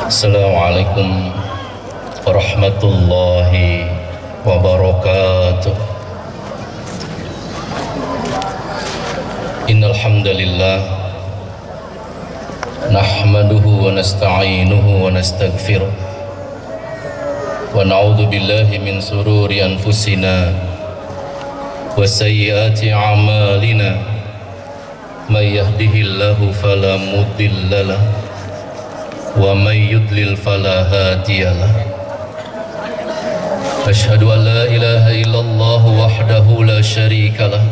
Assalamualaikum warahmatullahi wabarakatuh. Innal hamdalillah nahmaduhu wa nasta'inuhu wa nastaghfiruh wa na'udzu billahi min sururi anfusina wa sayyiati a'malina may yahdihillahu fala mudilla lahu wa may yudlil fala hadiyalah. Asyhadu an la ilaha illallah wahdahu la syarikalah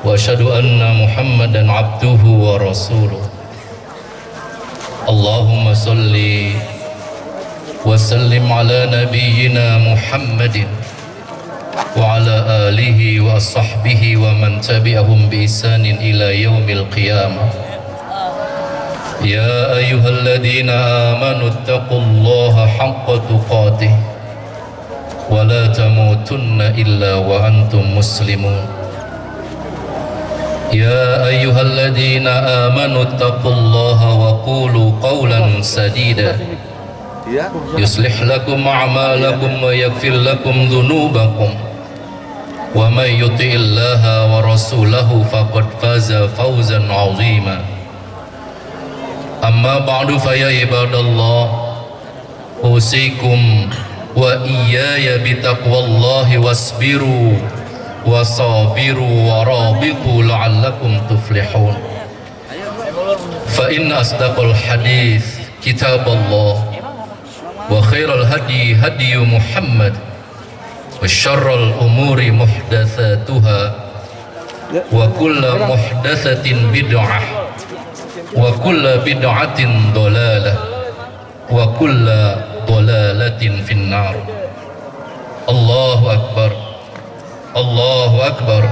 wa asyhadu anna Muhammadan abduhu wa rasuluh. Allahumma salli wa sallim ala nabiyyina Muhammadin wa ala alihi wa sahbihi wa man tabi'ahum bi ihsanin ila yaumil qiyamah. Ya ayyuhalladzina amanu taqullaha haqqa tuqatih wa la tamutunna illa wa antum muslimun. Ya ayyuhalladzina amanu taqullaha wa qulu qawlan sadida yuslih lakum a'malakum wa yaghfir lakum dhunubakum wa may yuti'illaha wa rasulahu faqad faza fawzan 'azima. Amma ba'du fa ya ibadallah, usikum wa iyaya bitaqwallahi wasbiru wasabiru warabitu la'allakum tuflihun. Fa inna asdaqal hadith kitaballah wa khairal hadi hadiyu Muhammad wa syarral umuri muhdatsatuha wa kullu muhdatsatin bid'ah wa kulla bid'atin dolalah wa kulla dolalatin finnar. Allahu akbar, Allahu akbar,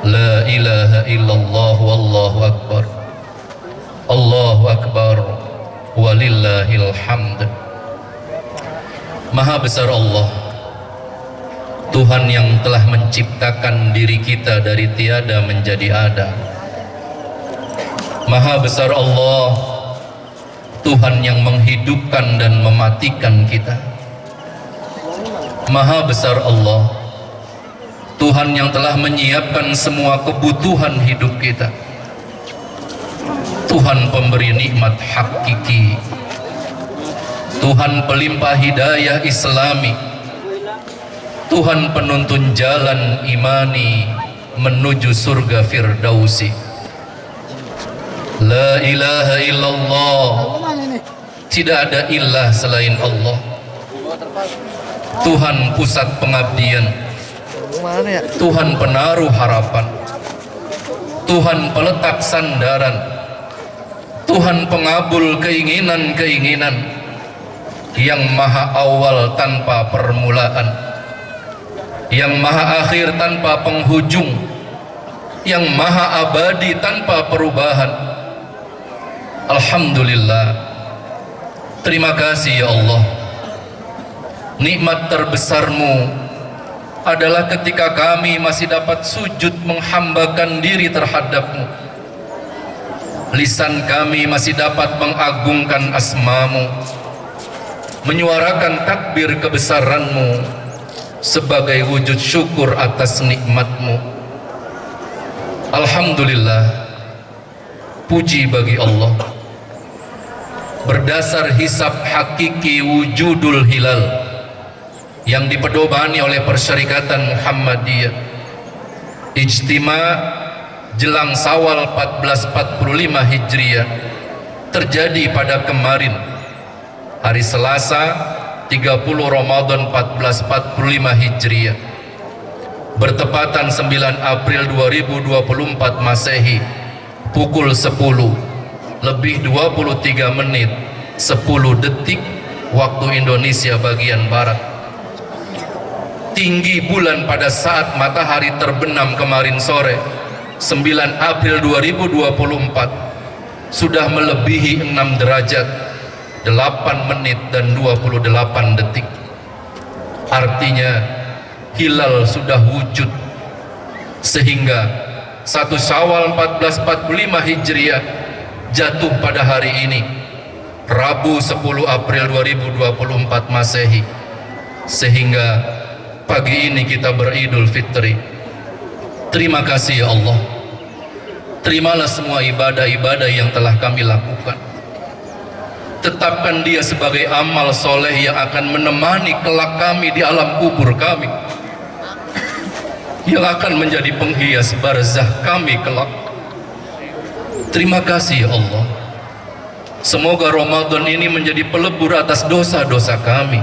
la ilaha illallah wallahu akbar, Allahu akbar walillahil hamd. Maha besar Allah, Tuhan yang telah menciptakan diri kita dari tiada menjadi ada. Maha besar Allah, Tuhan yang menghidupkan dan mematikan kita. Maha besar Allah, Tuhan yang telah menyiapkan semua kebutuhan hidup kita. Tuhan pemberi nikmat hakiki, Tuhan pelimpah hidayah islami, Tuhan penuntun jalan imani menuju surga firdausi. La ilaha illallah, tidak ada ilah selain Allah. Tuhan pusat pengabdian, Tuhan penaruh harapan, Tuhan peletak sandaran, Tuhan pengabul keinginan-keinginan, yang maha awal tanpa permulaan, yang maha akhir tanpa penghujung, yang maha abadi tanpa perubahan. Alhamdulillah, terima kasih ya Allah. Nikmat terbesarmu adalah ketika kami masih dapat sujud menghambakan diri terhadapmu. Lisan kami masih dapat mengagungkan asmamu, menyuarakan takbir kebesaranmu sebagai wujud syukur atas nikmatmu. Alhamdulillah, puji bagi Allah. Berdasar hisab hakiki wujudul hilal yang dipedomani oleh Persyarikatan Muhammadiyah, ijtima jelang Syawal 1445 Hijriah terjadi pada kemarin, hari Selasa 30 Ramadan 1445 Hijriah, bertepatan 9 April 2024 Masehi, pukul 10 lebih 23 menit 10 detik waktu Indonesia bagian Barat. Tinggi bulan pada saat matahari terbenam kemarin sore 9 April 2024 sudah melebihi 6 derajat 8 menit dan 28 detik. Artinya hilal sudah wujud, sehingga 1 Syawal 1445 Hijriah jatuh pada hari ini Rabu 10 April 2024 Masehi, sehingga pagi ini kita beridul fitri. Terima kasih ya Allah. Terimalah semua ibadah-ibadah yang telah kami lakukan. Tetapkan dia sebagai amal soleh yang akan menemani kelak kami di alam kubur kami, yang akan menjadi penghias barzah kami kelak. Terima kasih ya Allah. Semoga Ramadan ini menjadi pelebur atas dosa-dosa kami.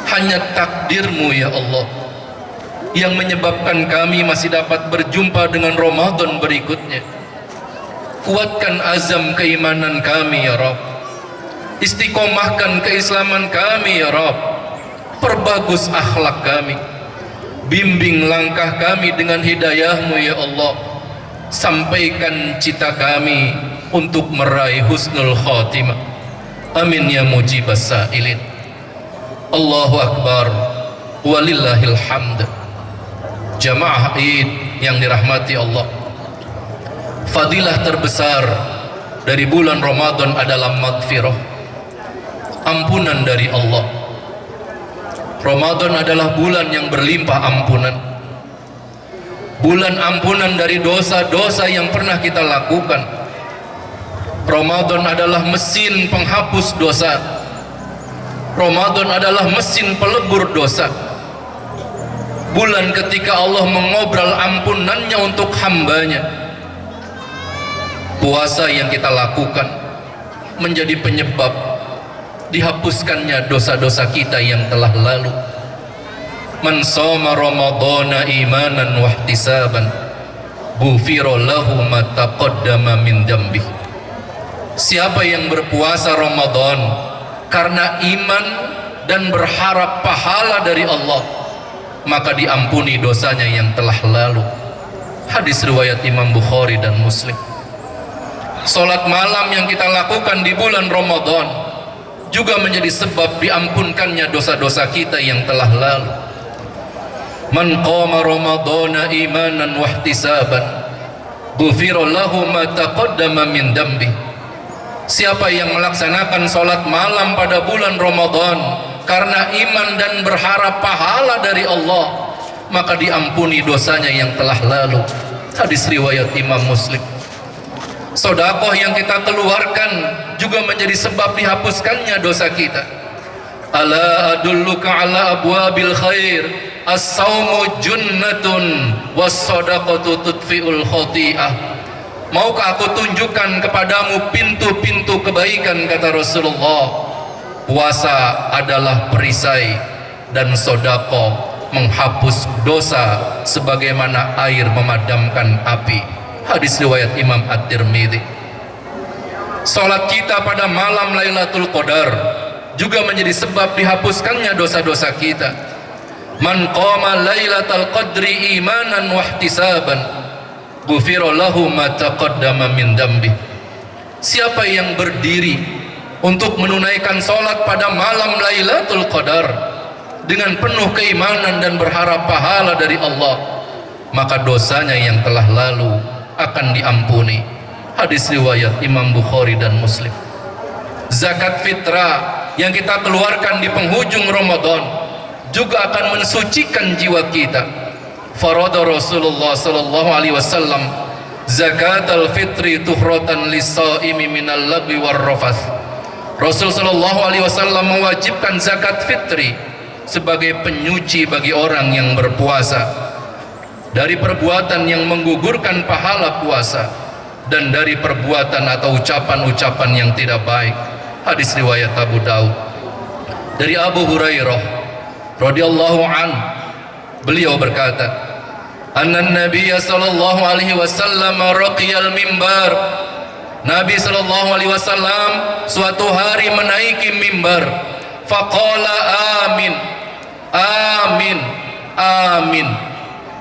Hanya takdir-Mu ya Allah yang menyebabkan kami masih dapat berjumpa dengan Ramadan berikutnya. Kuatkan azam keimanan kami ya Rabb. Istiqomahkan keislaman kami ya Rabb. Perbagus akhlak kami. Bimbing langkah kami dengan hidayah-Mu ya Allah. Sampaikan cita kami untuk meraih husnul khatimah. Amin ya mujibas sa'ilin. Allahu Akbar. Walillahil hamd. Jamaah Id yang dirahmati Allah, fadilah terbesar dari bulan Ramadan adalah maghfirah, ampunan dari Allah. Ramadan adalah bulan yang berlimpah ampunan, bulan ampunan dari dosa-dosa yang pernah kita lakukan. Ramadan adalah mesin penghapus dosa. Ramadan adalah mesin pelebur dosa. Bulan ketika Allah mengobrol ampunannya untuk hambanya. Puasa yang kita lakukan menjadi penyebab dihapuskannya dosa-dosa kita yang telah lalu. Man shoma ramadhana imanan wa ihtisaban ghufira lahu ma taqaddama min dzambi. Siapa yang berpuasa Ramadan karena iman dan berharap pahala dari Allah, maka diampuni dosanya yang telah lalu. Hadis riwayat Imam Bukhari dan Muslim. Salat malam yang kita lakukan di bulan Ramadan juga menjadi sebab diampunkannya dosa-dosa kita yang telah lalu. Man qama ramadhana imanan wa ihtisaban ghufira lahu ma taqaddama min dambi. Siapa yang melaksanakan salat malam pada bulan Ramadan karena iman dan berharap pahala dari Allah, maka diampuni dosanya yang telah lalu. Hadis riwayat Imam Muslim. Sedekah yang kita keluarkan juga menjadi sebab dihapuskannya dosa kita. Ala adulluka ala abwabil khair, as-saumu junnatun was-sadaqatu tudfi'ul khati'ah. Maukah aku tunjukkan kepadamu pintu-pintu kebaikan, kata Rasulullah. Puasa adalah perisai dan sedekah menghapus dosa sebagaimana air memadamkan api. Hadis riwayat Imam At-Tirmidzi. Salat kita pada malam Lailatul Qadar juga menjadi sebab dihapuskannya dosa-dosa kita. Man qama Lailatul Qadri imanan wa ihtisaban ghufira lahu ma taqaddama min dambi. Siapa yang berdiri untuk menunaikan salat pada malam Lailatul Qadar dengan penuh keimanan dan berharap pahala dari Allah, maka dosanya yang telah lalu akan diampuni. Hadis riwayat Imam Bukhari dan Muslim. Zakat fitrah yang kita keluarkan di penghujung Ramadan juga akan mensucikan jiwa kita. Farada Rasulullah sallallahu alaihi wasallam zakatul fitri tuhratan lis-shaimi minal lagwi war rafath. Rasul sallallahu alaihi wasallam mewajibkan zakat fitri sebagai penyuci bagi orang yang berpuasa dari perbuatan yang menggugurkan pahala puasa dan dari perbuatan atau ucapan-ucapan yang tidak baik. Hadis riwayat Abu Daud. Dari Abu Hurairah radhiyallahu an, beliau berkata, anna Nabiy sallallahu alaihi wasallam raqiyal mimbar. Nabi sallallahu alaihi wasallam suatu hari menaiki mimbar. Faqala amin, amin, amin.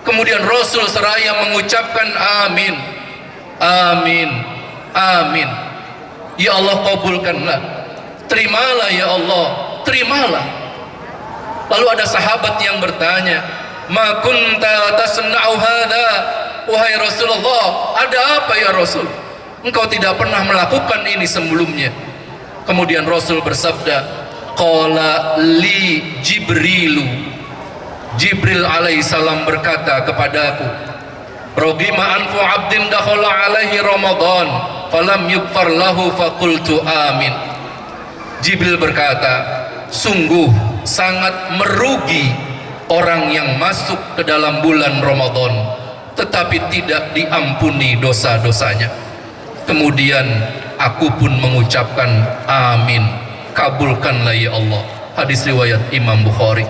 Kemudian Rasul seraya mengucapkan amin, amin, amin. Ya Allah, kabulkanlah, terimalah ya Allah, terimalah. Lalu ada sahabat yang bertanya, ma kunta tasna'u hadha, wahai Rasulullah, ada apa ya Rasul? Engkau tidak pernah melakukan ini sebelumnya. Kemudian Rasul bersabda, qala li Jibrilu, Jibril alaihissalam berkata kepadaku, rogima anfu abdin dakhala alaihi Ramadan falam yugfar lahu faqultu amin. Jibril berkata, sungguh sangat merugi orang yang masuk ke dalam bulan Ramadan tetapi tidak diampuni dosa-dosanya. Kemudian aku pun mengucapkan amin, kabulkanlah ya Allah. Hadis riwayat Imam Bukhari.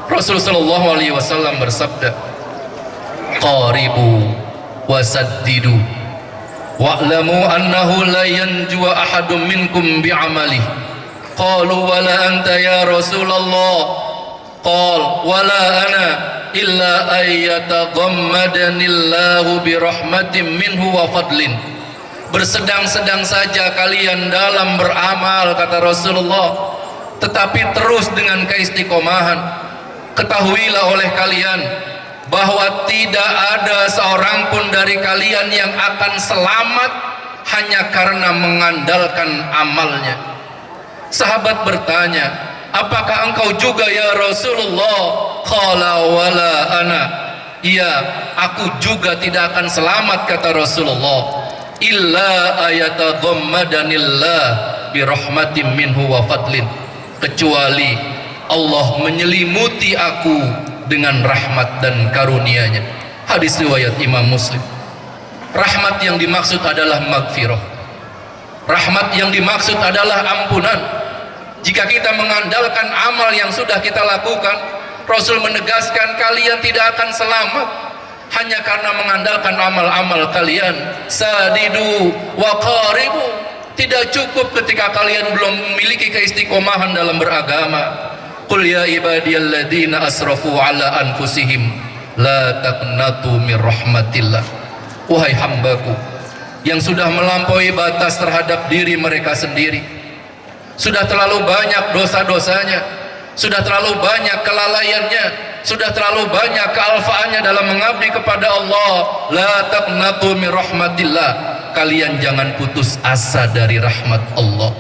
Rasulullah sallallahu alaihi wasallam bersabda, qaribu wasaddidu wa'lamu annahu la yanjua ahadum minkum bi'amalihi. Qalu wala anta ya Rasulullah. Qal wala ana illa ayyataghammadanillahu birahmatin minhu wa fadlin. Bersedang-sedang saja kalian dalam beramal, kata Rasulullah, tetapi terus dengan keistiqomahan. Ketahuilah oleh kalian bahwa tidak ada seorang pun dari kalian yang akan selamat hanya karena mengandalkan amalnya. Sahabat bertanya, apakah engkau juga ya Rasulullah? Qala wala ana. Iya, aku juga tidak akan selamat, kata Rasulullah, illa ayataghammadanillah birahmatin minhu wa fadlin, kecuali Allah menyelimuti aku dengan rahmat dan karunia-Nya. Hadis riwayat Imam Muslim. Rahmat yang dimaksud adalah magfirah. Rahmat yang dimaksud adalah ampunan. Jika kita mengandalkan amal yang sudah kita lakukan, Rasul menegaskan kalian tidak akan selamat hanya karena mengandalkan amal-amal kalian. Sadidu wa qaribu. Tidak cukup ketika kalian belum memiliki keistiqomahan dalam beragama. Qul ya ibadiyalladzina asrafu ala anfusihim la taqnatu mir rahmatillah. Wahai hambaku yang sudah melampaui batas terhadap diri mereka sendiri, sudah terlalu banyak dosa-dosanya, sudah terlalu banyak kelalaiannya, sudah terlalu banyak kealfaannya dalam mengabdi kepada Allah. La taqnatu mir rahmatillah. Kalian jangan putus asa dari rahmat Allah.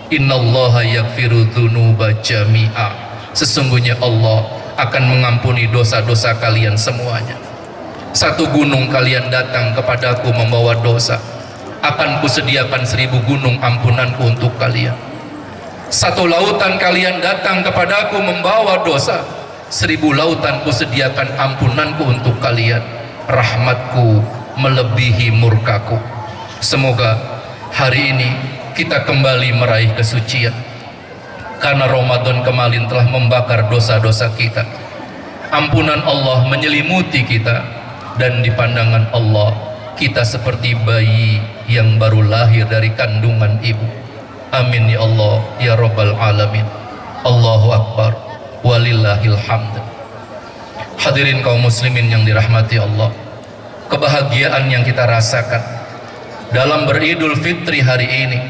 Innallaha yaghfiru dzunuba jami'a. Sesungguhnya Allah akan mengampuni dosa-dosa kalian semuanya. Satu gunung kalian datang kepadaku membawa dosa, akan kusediakan 1000 gunung ampunanku untuk kalian. Satu lautan kalian datang kepadaku membawa dosa, 1000 lautan kusediakan ampunanku untuk kalian. Rahmatku melebihi murkaku. Semoga hari ini kita kembali meraih kesucian, karena Ramadan kemarin telah membakar dosa-dosa kita. Ampunan Allah menyelimuti kita, dan di pandangan Allah kita seperti bayi yang baru lahir dari kandungan ibu. Amin ya Allah ya Rabbal Alamin. Allahu Akbar walillahil hamd. Hadirin kaum muslimin yang dirahmati Allah, kebahagiaan yang kita rasakan dalam beridul fitri hari ini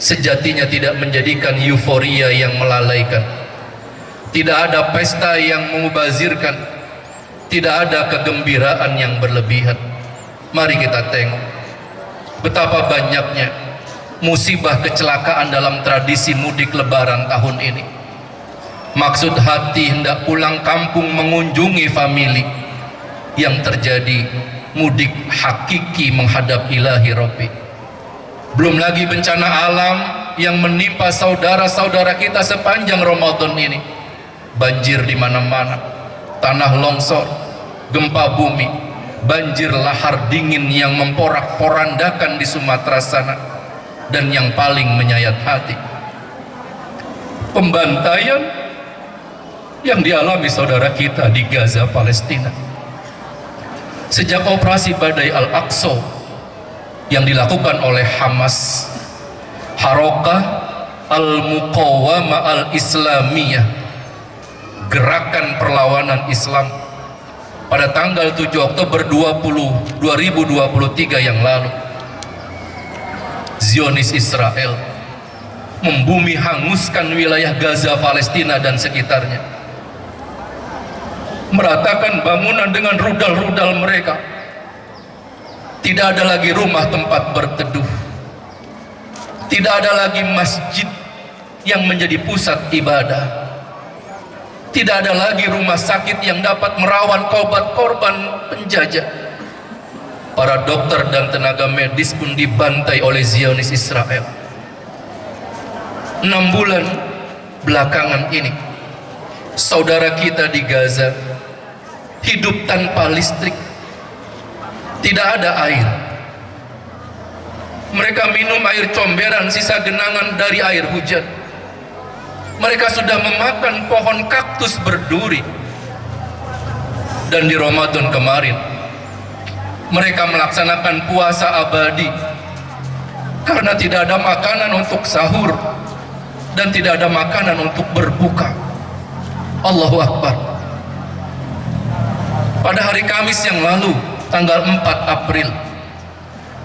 sejatinya tidak menjadikan euforia yang melalaikan. Tidak ada pesta yang memubazirkan, tidak ada kegembiraan yang berlebihan. Mari kita tengok betapa banyaknya musibah kecelakaan dalam tradisi mudik lebaran tahun ini. Maksud hati hendak pulang kampung mengunjungi famili, yang terjadi mudik hakiki menghadap ilahi Rabbi. Belum lagi bencana alam yang menimpa saudara-saudara kita sepanjang Ramadan ini. Banjir di mana-mana, tanah longsor, gempa bumi, banjir lahar dingin yang memporak-porandakan di Sumatera sana, dan yang paling menyayat hati, pembantaian yang dialami saudara kita di Gaza, Palestina. Sejak operasi Badai Al-Aqsa yang dilakukan oleh Hamas, Harokah Al-Muqawamah Al-Islamiyah, gerakan perlawanan Islam, pada tanggal 7 Oktober 2023 yang lalu, Zionis Israel membumi hanguskan wilayah Gaza, Palestina dan sekitarnya, meratakan bangunan dengan rudal-rudal mereka. Tidak ada lagi rumah tempat berteduh. Tidak ada lagi masjid yang menjadi pusat ibadah. Tidak ada lagi rumah sakit yang dapat merawat korban penjajah. Para dokter dan tenaga medis pun dibantai oleh Zionis Israel. 6 bulan belakangan ini, saudara kita di Gaza hidup tanpa listrik, tidak ada air. Mereka minum air comberan sisa genangan dari air hujan. Mereka sudah memakan pohon kaktus berduri. Dan di Ramadan kemarin mereka melaksanakan puasa abadi karena tidak ada makanan untuk sahur dan tidak ada makanan untuk berbuka. Allahu Akbar. Pada hari Kamis yang lalu, tanggal 4 April,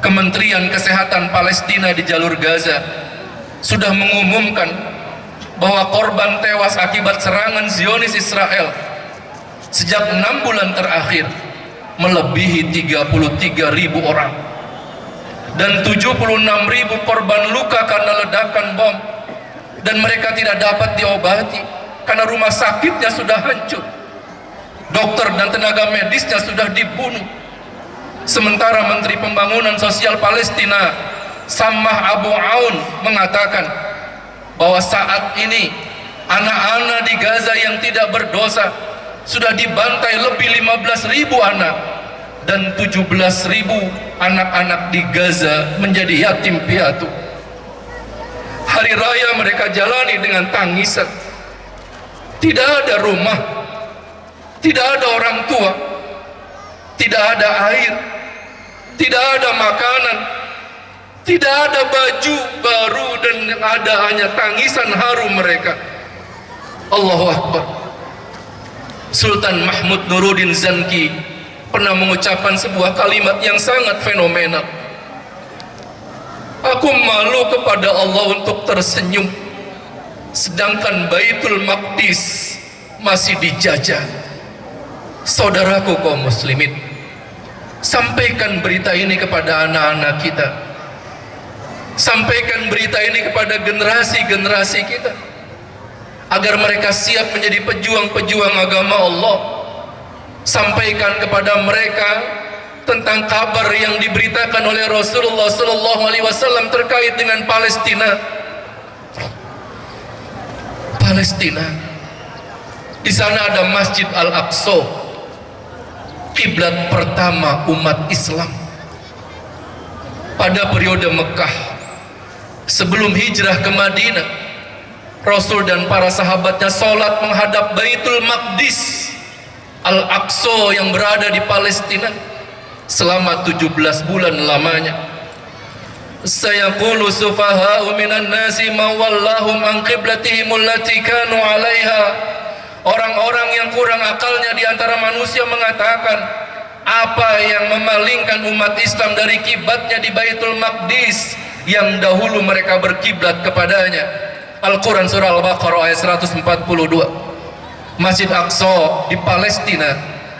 Kementerian Kesehatan Palestina di jalur Gaza sudah mengumumkan bahwa korban tewas akibat serangan Zionis Israel sejak 6 bulan terakhir melebihi 33.000 orang dan 76.000 korban luka karena ledakan bom, dan mereka tidak dapat diobati karena rumah sakitnya sudah hancur, dokter dan tenaga medisnya sudah dibunuh. Sementara Menteri Pembangunan Sosial Palestina Sammah Abu Aun mengatakan bahwa saat ini anak-anak di Gaza yang tidak berdosa sudah dibantai lebih 15.000 anak, dan 17.000 anak-anak di Gaza menjadi yatim piatu. Hari raya mereka jalani dengan tangisan. Tidak ada rumah, tidak ada orang tua, tidak ada air, tidak ada makanan, tidak ada baju baru, dan yang ada hanya tangisan haru mereka. Allahu Akbar. Sultan Mahmud Nuruddin Zanki pernah mengucapkan sebuah kalimat yang sangat fenomenal. Aku malu kepada Allah untuk tersenyum sedangkan Baitul Maqdis masih dijajah. Saudaraku kaum muslimin, sampaikan berita ini kepada anak-anak kita. Sampaikan berita ini kepada generasi-generasi kita agar mereka siap menjadi pejuang-pejuang agama Allah. Sampaikan kepada mereka tentang kabar yang diberitakan oleh Rasulullah SAW terkait dengan Palestina. Palestina, di sana ada Masjid Al-Aqsa, kiblat pertama umat Islam. Pada periode Mekah, sebelum hijrah ke Madinah, Rasul dan para sahabatnya sholat menghadap Baitul Maqdis Al-Aqsa yang berada di Palestina selama 17 bulan lamanya. Sayaqulu sufaha'u minan nasi ma wallahum an qiblatihim allati kanu 'alaiha. Orang-orang yang kurang akalnya di antara manusia mengatakan, apa yang memalingkan umat Islam dari kiblatnya di Baitul Maqdis yang dahulu mereka berkiblat kepadanya? Al-Quran surah Al-Baqarah ayat 142. Masjid Aqsa di Palestina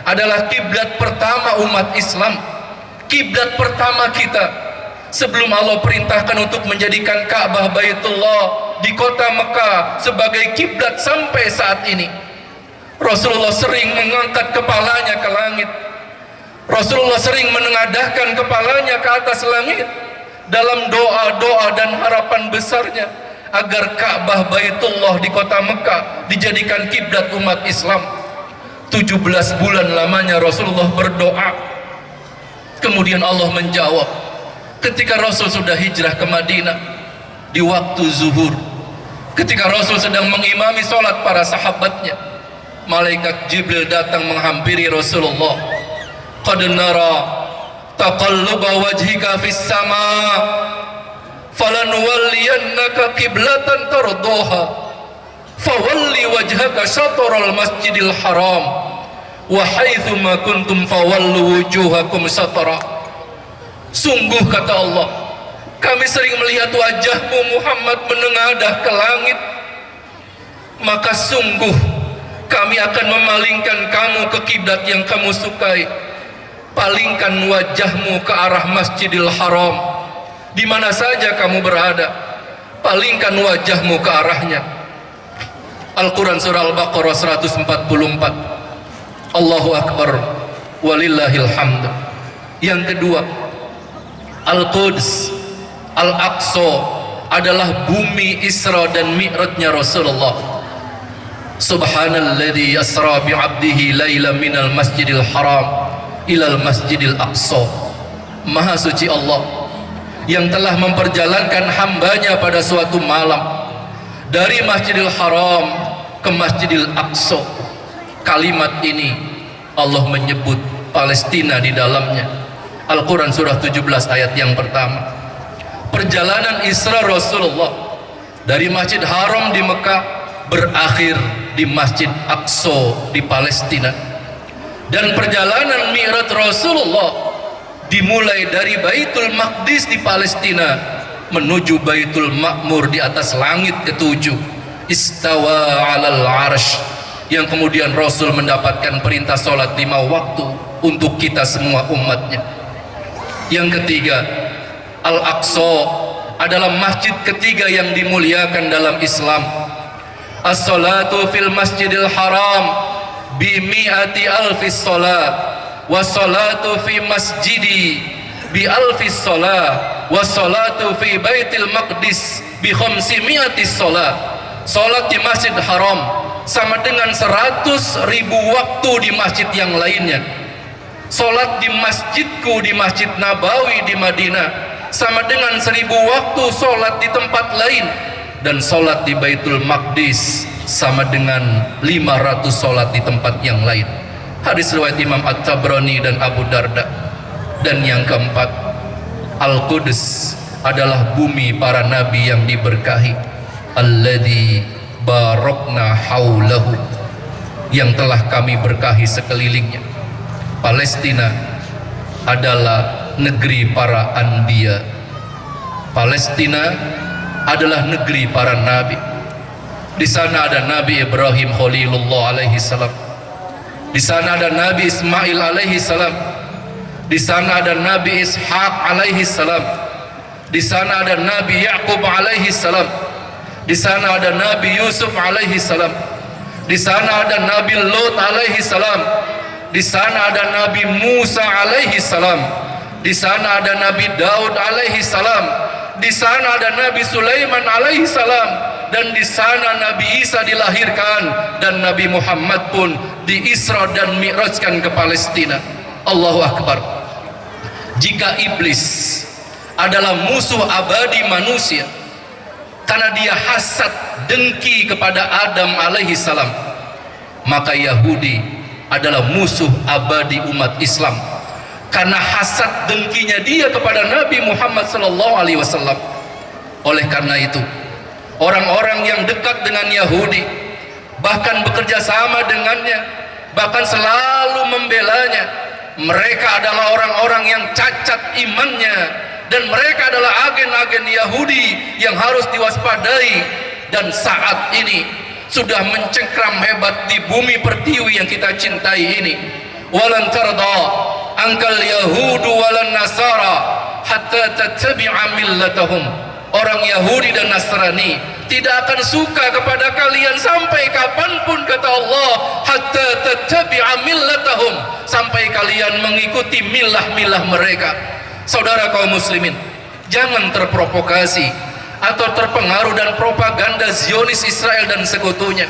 adalah kiblat pertama umat Islam, kiblat pertama kita sebelum Allah perintahkan untuk menjadikan Ka'bah Baitullah di kota Mekah sebagai kiblat sampai saat ini. Rasulullah sering mengangkat kepalanya ke langit. Rasulullah sering menengadahkan kepalanya ke atas langit dalam doa-doa dan harapan besarnya agar Ka'bah Baitullah di kota Mekah dijadikan kiblat umat Islam. 17 bulan lamanya Rasulullah berdoa. Kemudian Allah menjawab ketika Rasul sudah hijrah ke Madinah di waktu zuhur, ketika Rasul sedang mengimami sholat para sahabatnya, malaikat Jibril datang menghampiri Rasulullah. Qad nara taqalluba wajhika fis sama falanuwalliyannaka qiblatan tardaha fawalli wajhaka syatral masjidil haram wa haitsu ma kuntum fawallu wujuhakum syatra. Sungguh kata Allah, kami sering melihat wajahmu Muhammad menengadah ke langit, maka sungguh kami akan memalingkan kamu ke kiblat yang kamu sukai. Palingkan wajahmu ke arah Masjidil Haram di mana saja kamu berada. palingkan wajahmu ke arahnya. Al-Quran surah Al-Baqarah 144. Allahu Akbar walillahil hamd. Yang kedua, Al-Quds, Al-Aqsa adalah bumi Isra dan Mi'rajnya Rasulullah. Subhanalladzi asra bi'abdihi laila minal masjidil haram ilal masjidil aqsa. Maha suci Allah yang telah memperjalankan hambanya pada suatu malam dari Masjidil Haram ke Masjidil Aqsa. Kalimat ini Allah menyebut Palestina di dalamnya. Al-Quran surah 17 ayat yang pertama. Perjalanan Isra Rasulullah dari Masjid Haram di Mekah berakhir di Masjid Aqsa di Palestina. Dan perjalanan Mi'raj Rasulullah dimulai dari Baitul Maqdis di Palestina menuju Baitul Ma'mur di atas langit ketujuh, istawa 'alal 'arsy, yang kemudian Rasul mendapatkan perintah sholat 5 waktu untuk kita semua umatnya. Yang ketiga, Al-Aqsa adalah masjid ketiga yang dimuliakan dalam Islam. As-salatu fil masjidil haram bi mi'ati alfis salat wa salatu fi masjidi bi alfis salat wa salatu fi baitil maqdis bi khamsimi'ati salat. Salat di Masjid Haram sama dengan 100.000 waktu di masjid yang lainnya. Salat di masjidku di Masjid Nabawi di Madinah sama dengan 1.000 waktu salat di tempat lain. Dan salat di Baitul Maqdis sama dengan 500 salat di tempat yang lain. Hadis riwayat Imam At-Tabrani dan Abu Darda. Dan yang keempat, Al-Quds adalah bumi para nabi yang diberkahi. Alladzi barakna haulahu, yang telah kami berkahi sekelilingnya. Palestina adalah negeri para anbiya. Palestina adalah negeri para nabi. Di sana ada Nabi Ibrahim Khalilullah alaihi salam. Di sana ada Nabi Ismail alaihi salam. Di sana ada Nabi Ishaq alaihi salam. Di sana ada Nabi Yaqub alaihi salam. Di sana ada Nabi Yusuf alaihi salam. Di sana ada Nabi Lut alaihi salam. Di sana ada Nabi Musa alaihi salam. Di sana ada Nabi Daud alaihi salam. Di sana ada Nabi Sulaiman alaihi salam. Dan di sana Nabi Isa dilahirkan, dan Nabi Muhammad pun diisra dan mi'rajkan ke Palestina. Allahu Akbar. Jika iblis adalah musuh abadi manusia karena dia hasad dengki kepada Adam alaihi salam, maka Yahudi adalah musuh abadi umat Islam karena hasad dengkinya dia kepada Nabi Muhammad sallallahu alaihi wasallam. Oleh karena itu, orang-orang yang dekat dengan Yahudi, bahkan bekerja sama dengannya, bahkan selalu membelanya, mereka adalah orang-orang yang cacat imannya, dan mereka adalah agen-agen Yahudi yang harus diwaspadai. Dan saat ini sudah mencengkram hebat di bumi pertiwi yang kita cintai ini. Walan tarda angkal yahudu walan nasara hatta tattabi'a millatahum. Orang Yahudi dan Nasrani tidak akan suka kepada kalian sampai kapanpun, kata Allah, hatta tattabi'a millatahum, sampai kalian mengikuti milah-milah mereka. Saudara kaum muslimin, jangan terprovokasi atau terpengaruh dan propaganda Zionis Israel dan sekutunya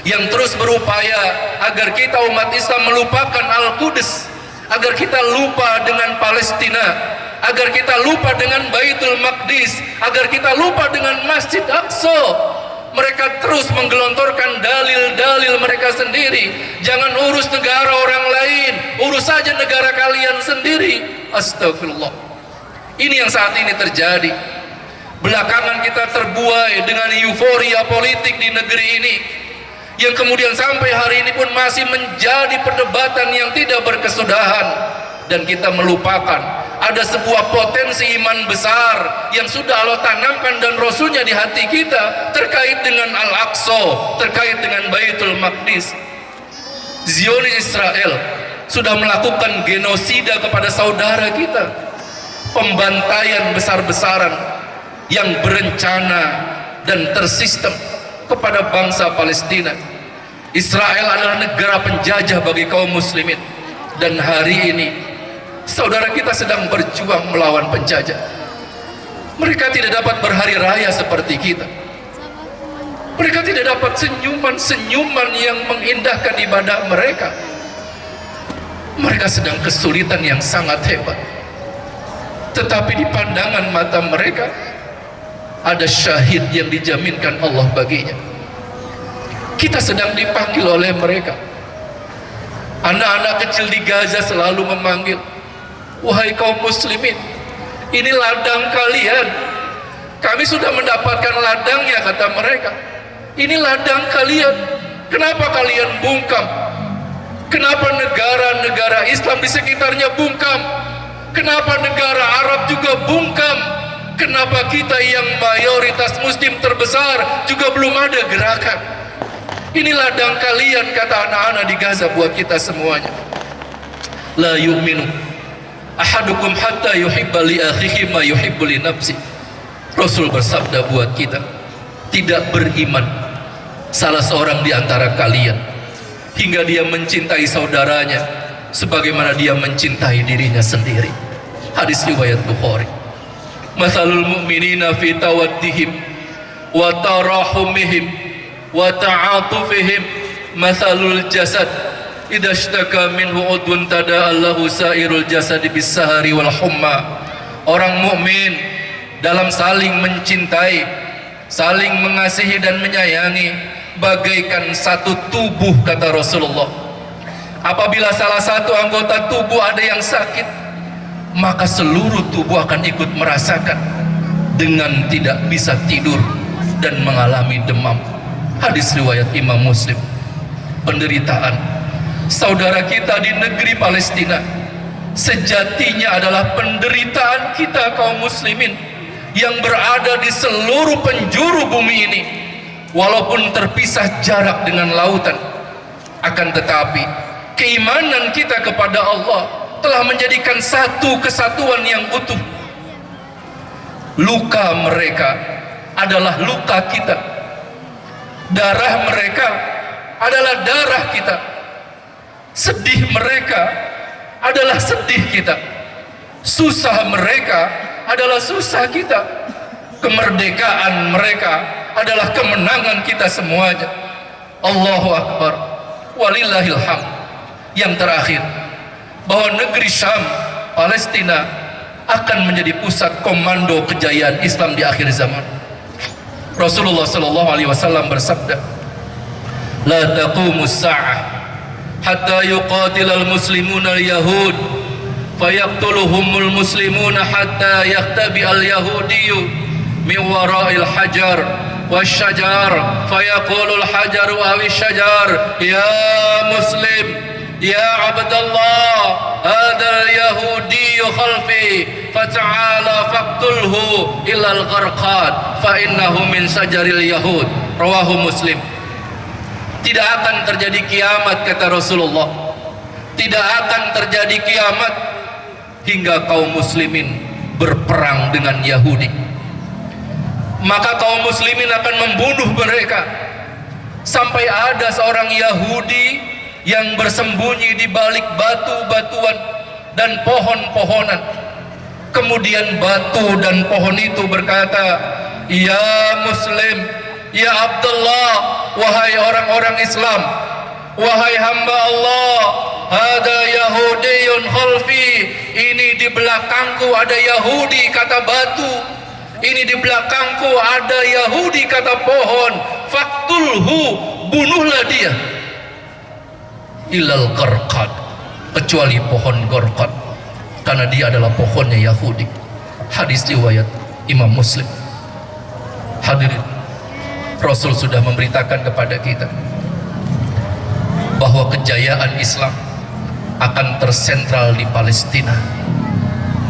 yang terus berupaya agar kita umat Islam melupakan Al-Quds, agar kita lupa dengan Palestina, agar kita lupa dengan Baitul Maqdis, agar kita lupa dengan Masjid Aqsa. Mereka terus menggelontorkan dalil-dalil mereka sendiri. Jangan urus negara orang lain, urus saja negara kalian sendiri. Astagfirullah. Ini yang saat ini terjadi. Belakangan kita terbuai dengan euforia politik di negeri ini, yang kemudian sampai hari ini pun masih menjadi perdebatan yang tidak berkesudahan. Dan kita melupakan ada sebuah potensi iman besar yang sudah Allah tanamkan dan Rasulnya di hati kita terkait dengan Al-Aqsa, terkait dengan Baitul Maqdis. Zionis Israel sudah melakukan genosida kepada saudara kita, pembantaian besar-besaran. yang berencana dan tersistem kepada bangsa Palestina. Israel adalah negara penjajah bagi kaum muslimin, dan hari ini saudara kita sedang berjuang melawan penjajah. Mereka tidak dapat berhari raya seperti kita. Mereka tidak dapat senyuman-senyuman yang mengindahkan ibadah mereka. Mereka sedang kesulitan yang sangat hebat. Tetapi di pandangan mata mereka ada syahid yang dijaminkan Allah baginya. Kita sedang dipanggil oleh mereka. Anak-anak kecil di Gaza selalu memanggil, wahai kaum muslimin, ini ladang kalian. Kami sudah mendapatkan ladangnya, kata mereka. Ini ladang kalian. Kenapa kalian bungkam? Kenapa negara-negara Islam di sekitarnya bungkam? Kenapa negara Arab juga bungkam? Kenapa kita yang mayoritas muslim terbesar juga belum ada gerakan? Ini ladang kalian, kata anak-anak di Gaza buat kita semuanya. La yu'minu ahadukum hatta yuhibba li akhihi ma yuhibbu li nafsi. Rasul bersabda buat kita, tidak beriman salah seorang di antara kalian hingga dia mencintai saudaranya sebagaimana dia mencintai dirinya sendiri. Hadis riwayat Bukhari. Mathalul mu'minina fi tawaddihim wa tarahumihim wa ta'atufihim mathalul jasad idza ishtaka minhu udwun tada'allahu sairul jasad bis-sahari wal humma. Orang mukmin dalam saling mencintai, saling mengasihi dan menyayangi bagaikan satu tubuh, kata Rasulullah. Apabila salah satu anggota tubuh ada yang sakit, maka seluruh tubuh akan ikut merasakan dengan tidak bisa tidur dan mengalami demam. Hadis riwayat Imam Muslim. Penderitaan saudara kita di negeri Palestina sejatinya adalah penderitaan kita kaum muslimin yang berada di seluruh penjuru bumi ini. Walaupun terpisah jarak dengan lautan, akan tetapi keimanan kita kepada Allah telah menjadikan satu kesatuan yang utuh. Luka mereka adalah luka kita, darah mereka adalah darah kita, sedih mereka adalah sedih kita, susah mereka adalah susah kita, kemerdekaan mereka adalah kemenangan kita semuanya. Allahu Akbar, walillahil hamd. Yang terakhir, bahwa negeri Syam, Palestina akan menjadi pusat komando kejayaan Islam di akhir zaman. Rasulullah sallallahu alaihi wasallam bersabda, la taqumus sa'ah hatta yuqatilal muslimuna al-yahud fayaqtuluhumul muslimuna hatta yaqtabi al-yahudiyyu min wara'il hajar wasyajar fayaqulul hajaru awi syajar ya muslim ya abdallah hadal yahudi khalfi fata'ala faqtulhu ilal gharqad fa innahu min sajaril yahud. Rawahu Muslim. Tidak akan terjadi kiamat, kata Rasulullah, tidak akan terjadi kiamat hingga kaum muslimin berperang dengan Yahudi. Maka kaum muslimin akan membunuh mereka sampai ada seorang Yahudi yang bersembunyi di balik batu-batuan dan pohon-pohonan. Kemudian batu dan pohon itu berkata, ya muslim, ya Abdullah, wahai orang-orang Islam, wahai hamba Allah, ada Yahudiyun khalfi, ini di belakangku ada Yahudi, kata batu. Ini di belakangku ada Yahudi, kata pohon. Faktulhu, bunuhlah dia. Ilal gharqad, kecuali pohon gharqad, karena dia adalah pohonnya Yahudi. Hadis riwayat Imam Muslim. Hadirin, Rasul sudah memberitakan kepada kita bahwa kejayaan Islam akan tersentral di Palestina,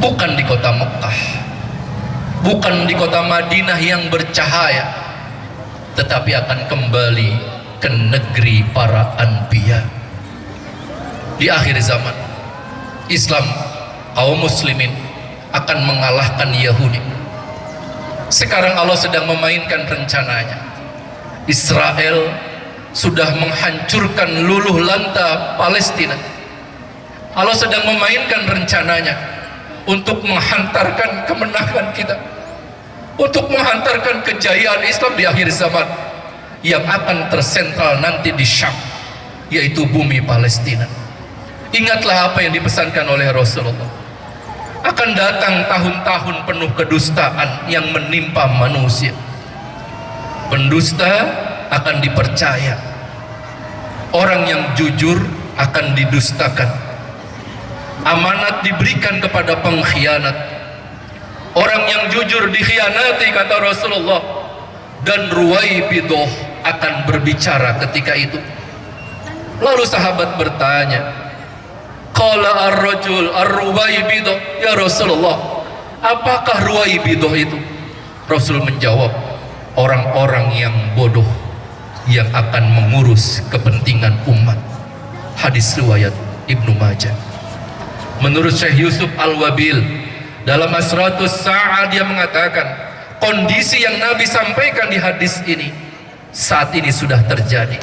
bukan di kota Mekah, bukan di kota Madinah yang bercahaya, tetapi akan kembali ke negeri para anbiya. Di akhir zaman, Islam, kaum muslimin akan mengalahkan Yahudi. Sekarang Allah sedang memainkan rencananya. Israel sudah menghancurkan luluh lanta Palestina. Allah sedang memainkan rencananya untuk menghantarkan kemenangan kita, untuk menghantarkan kejayaan Islam di akhir zaman yang akan tersentral nanti di Syam, yaitu bumi Palestina. Ingatlah apa yang dipesankan oleh Rasulullah. Akan datang tahun-tahun penuh kedustaan yang menimpa manusia. Pendusta akan dipercaya, orang yang jujur akan didustakan, amanat diberikan kepada pengkhianat, orang yang jujur dikhianati, kata Rasulullah, dan Ruwaibidah akan berbicara ketika itu. Lalu sahabat bertanya, qala ar-rajul ar-Ruwaibidah, ya Rasulullah, apakah Ruwaibidah itu? Rasul menjawab, orang-orang yang bodoh yang akan mengurus kepentingan umat. Hadis riwayat Ibnu Majah. Menurut Syekh Yusuf Al-Wabil dalam Asratus Sa'ah, dia mengatakan kondisi yang Nabi sampaikan di hadis ini saat ini sudah terjadi.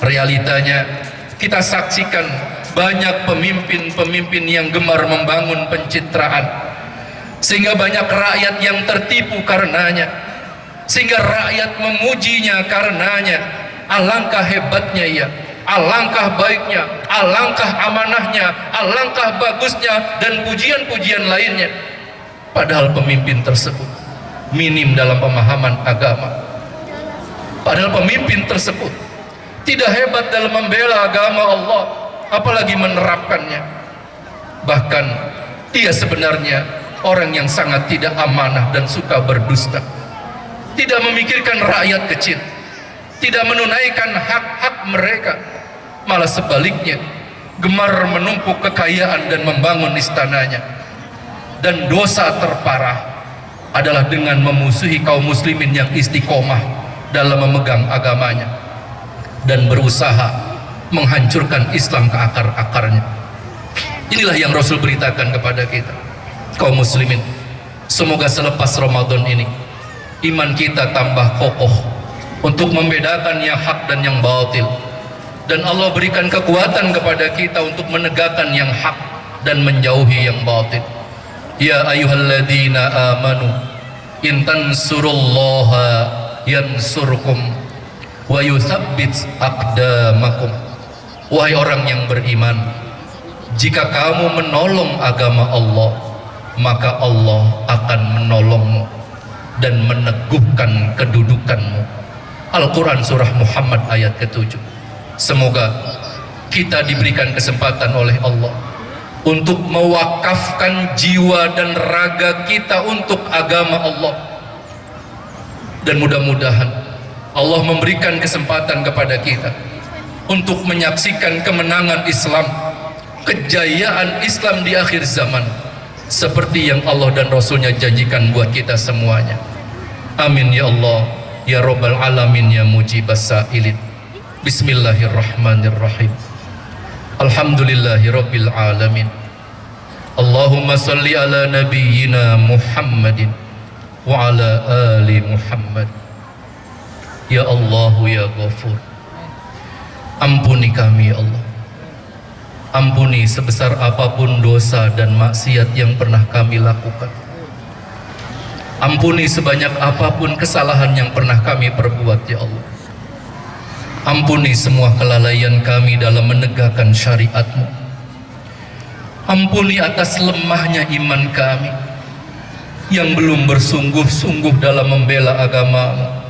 Realitanya kita saksikan banyak pemimpin-pemimpin yang gemar membangun pencitraan, sehingga banyak rakyat yang tertipu karenanya, sehingga rakyat memujinya karenanya. Alangkah hebatnya ia, alangkah baiknya, alangkah amanahnya, alangkah bagusnya, dan pujian-pujian lainnya. Padahal pemimpin tersebut minim dalam pemahaman agama. Padahal pemimpin tersebut tidak hebat dalam membela agama Allah, apalagi menerapkannya. Bahkan dia sebenarnya orang yang sangat tidak amanah dan suka berdusta, tidak memikirkan rakyat kecil, tidak menunaikan hak-hak mereka, malah sebaliknya gemar menumpuk kekayaan dan membangun istananya. Dan dosa terparah adalah dengan memusuhi kaum muslimin yang istiqomah dalam memegang agamanya dan berusaha menghancurkan Islam ke akar-akarnya. Inilah yang Rasul beritakan kepada kita, kaum muslimin. Semoga selepas Ramadan ini iman kita tambah kokoh untuk membedakan yang hak dan yang batil, dan Allah berikan kekuatan kepada kita untuk menegakkan yang hak dan menjauhi yang batil. Ya ayyuhalladzina amanu in tansurullaha yansurkum wa yuthabbit aqdamakum. Wahai orang yang beriman, jika kamu menolong agama Allah, maka Allah akan menolongmu dan meneguhkan kedudukanmu. Al-Quran surah Muhammad ayat ke-7. Semoga kita diberikan kesempatan oleh Allah untuk mewakafkan jiwa dan raga kita untuk agama Allah, dan mudah-mudahan Allah memberikan kesempatan kepada kita untuk menyaksikan kemenangan Islam, kejayaan Islam di akhir zaman, seperti yang Allah dan Rasulnya janjikan buat kita semuanya. Amin ya Allah, ya Rabbal Alamin, ya Mujibas Sa'ilin. Bismillahirrahmanirrahim. Alhamdulillahi Rabbil Alamin. Allahumma salli ala nabiyyina Muhammadin wa ala ali Muhammad. Ya Allah, ya Ghafur, ampuni kami ya Allah. Ampuni sebesar apapun dosa dan maksiat yang pernah kami lakukan. Ampuni sebanyak apapun kesalahan yang pernah kami perbuat ya Allah. Ampuni semua kelalaian kami dalam menegakkan syariat-Mu. Ampuni atas lemahnya iman kami yang belum bersungguh-sungguh dalam membela agama-Mu.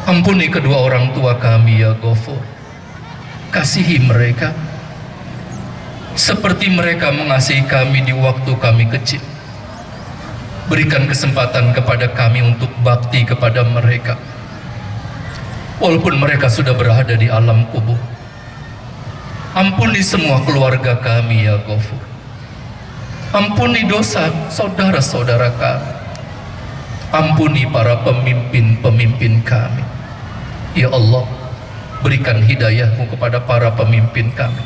Ampuni kedua orang tua kami ya Ghafur. Kasihi mereka seperti mereka mengasihi kami di waktu kami kecil. Berikan kesempatan kepada kami untuk bakti kepada mereka walaupun mereka sudah berada di alam kubur. Ampuni semua keluarga kami ya Ghafur. Ampuni dosa saudara-saudara kami. Ampuni para pemimpin-pemimpin kami ya Allah. Berikan hidayah-Mu kepada para pemimpin kami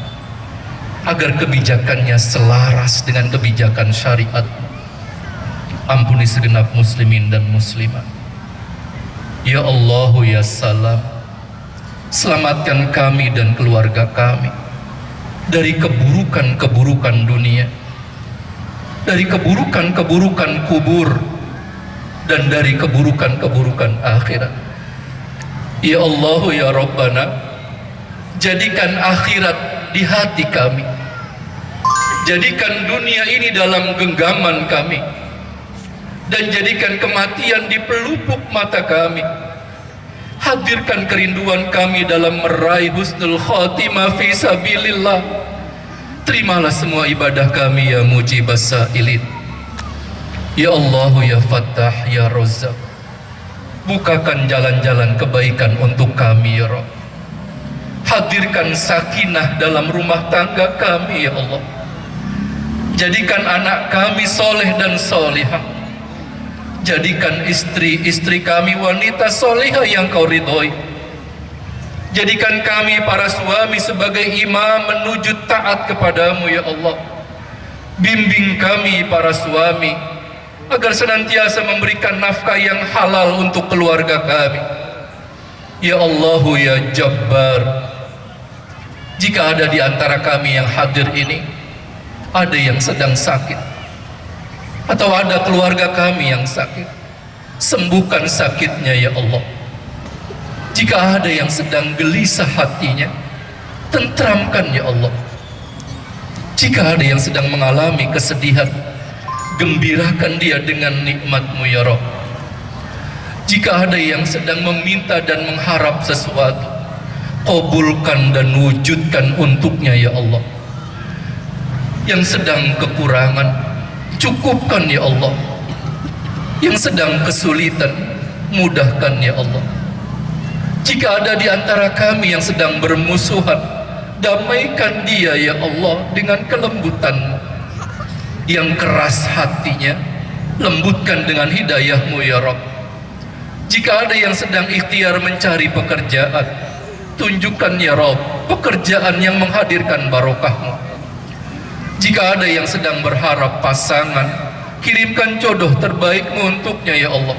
agar kebijakannya selaras dengan kebijakan syariat. ampuni segenap muslimin dan muslimat. Ya Allah ya Salam, selamatkan kami dan keluarga kami dari keburukan-keburukan dunia, dari keburukan-keburukan kubur, dan dari keburukan-keburukan akhirat. Ya Allah ya Rabbana, jadikan akhirat di hati kami, jadikan dunia ini dalam genggaman kami, dan jadikan kematian di pelupuk mata kami. Hadirkan kerinduan kami dalam meraih husnul khatimah fi sabilillah. Terimalah semua ibadah kami ya mujibas sa'ilin. Ya Allah ya Fattah ya Razzaq, bukakan jalan-jalan kebaikan untuk kami ya Rabb. Hadirkan sakinah dalam rumah tangga kami ya Allah. Jadikan anak kami soleh dan solihah. Jadikan istri-istri kami wanita solihah yang kau ridhoi. Jadikan kami para suami sebagai imam menuju taat kepadamu ya Allah. Bimbing kami para suami agar senantiasa memberikan nafkah yang halal untuk keluarga kami. Ya Allah ya Jabbar, jika ada di antara kami yang hadir ini ada yang sedang sakit, atau ada keluarga kami yang sakit, sembuhkan sakitnya ya Allah. Jika ada yang sedang gelisah hatinya, tentramkan ya Allah. Jika ada yang sedang mengalami kesedihan, gembirakan dia dengan nikmat-Mu ya Rabb. Jika ada yang sedang meminta dan mengharap sesuatu, kabulkan dan wujudkan untuknya ya Allah. Yang sedang kekurangan, cukupkan ya Allah. Yang sedang kesulitan, mudahkan ya Allah. Jika ada di antara kami yang sedang bermusuhan, damaikan dia ya Allah dengan kelembutan-Mu. Yang keras hatinya, lembutkan dengan hidayah-Mu ya Rabb. Jika ada yang sedang ikhtiar mencari pekerjaan, tunjukkan ya Rabb pekerjaan yang menghadirkan barokah-Mu. Jika ada yang sedang berharap pasangan, kirimkan jodoh terbaik-Mu untuknya ya Allah.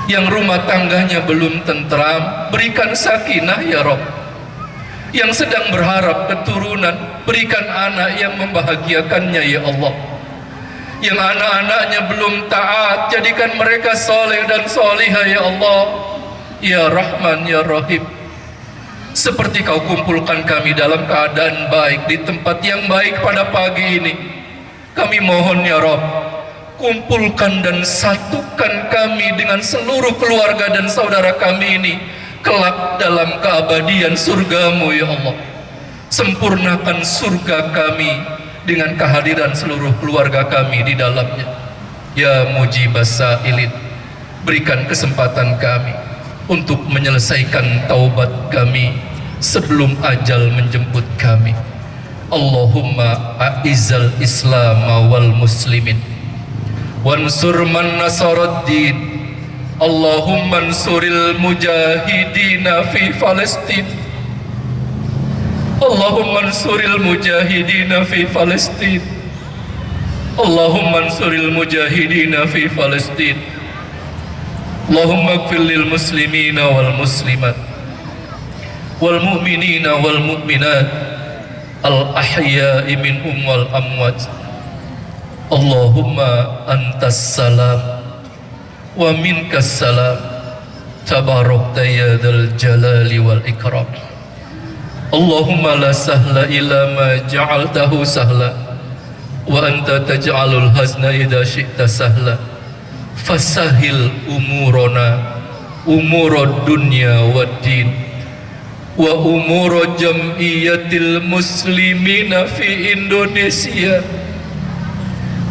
Yang rumah tangganya belum tentram, berikan sakinah ya Rabb. Yang sedang berharap keturunan, berikan anak yang membahagiakannya ya Allah. Yang anak-anaknya belum taat, jadikan mereka soleh dan solihah ya Allah. Ya Rahman ya Rahim, seperti Kau kumpulkan kami dalam keadaan baik di tempat yang baik pada pagi ini, kami mohon ya Rabb, kumpulkan dan satukan kami dengan seluruh keluarga dan saudara kami ini kelak dalam keabadian surga-Mu ya Allah. Sempurnakan surga kami dengan kehadiran seluruh keluarga kami di dalamnya. Ya Mujibas Sa'ilin, berikan kesempatan kami untuk menyelesaikan taubat kami sebelum ajal menjemput kami. Allahumma a'izzal Islam wal muslimin wansur man nasaraddin. Allahumma ansuril mujahidina fi Palestin. Allahumma ansuril mujahidina fi Palestin. Allahumma ansuril mujahidina fi Palestin. Allahumma ighfir lil muslimina wal muslimat wal mu'minina wal mu'minat al ahya'i minhum wal amwat. Allahumma antas salam wa minkas salam, tabarakta ya dzal jalali wal ikram. Allahumma la sahla illa ma ja'altahu sahla wa anta taj'alul hazna idza syi'ta sahla. Fasahil umurona, umurad dunya wad din, wa umur jam'iyatil muslimina fi Indonesia,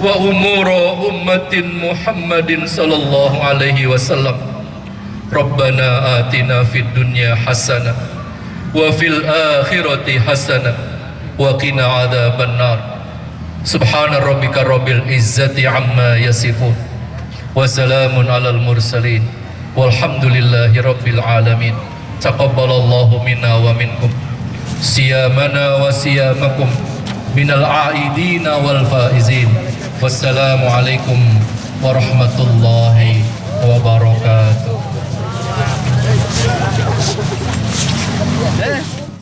wa umur ummatin Muhammadin sallallahu alaihi wasallam. Rabbana atina fid dunya hasanah wa fil akhirati hasanah wa qina adzaban nar. Subhana rabbika rabbil izzati amma yasifun wa salamun alal mursalin walhamdulillahi rabbil alamin. Taqabbalallahu minna wa minkum siyamana wa siyamakum minal aidina wal faizin. Wassalamu alaikum warahmatullahi wabarakatuh.